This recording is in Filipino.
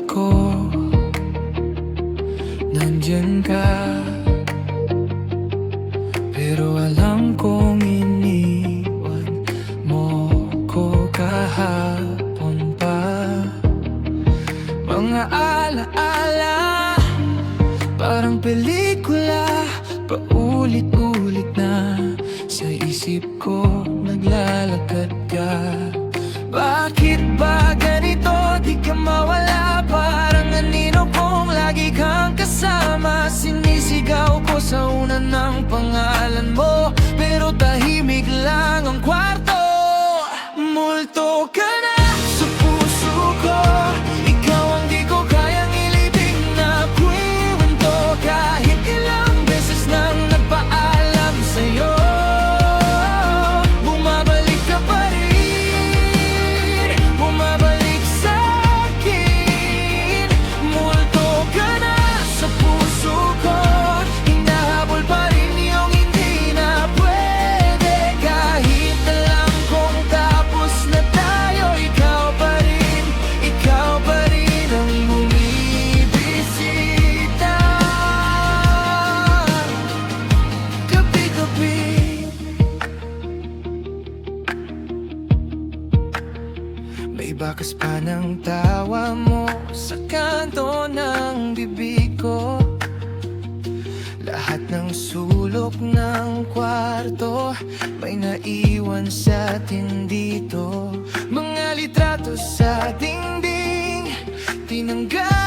ko, nandyan ka. Pero alam kong iniwan mo ko kahapon pa. Mga alaala, parang pelikula, paulit-ulit na sa isip ko naglalakad ka. Bakit ba ganito? Di ka mawala, parang anino kong lagi kang kasama. Sinisigaw ko sa una ng pangalan mo, pero tahimik lang ang kwarto. Multo ka na sa puso ko, ikaw ang di ko kayang ilibing na kwento. Kahit ilang beses nang nagpaalam sa'yo, bumabalik ka pa rin, bumabalik sa'kin. Multo ka na sa puso ko, hinahabol pa rin yung hindi na pwede. Kahit alam kong tapos na tayo, ikaw pa rin ang bumibisita. Gabi-gabi, may bakas pa ng tawa mo sa kanto ng bibig ko. Lahat ng sulok ng kwarto may naiwan sa atin dito. Mga litrato sa dingding, tinanggal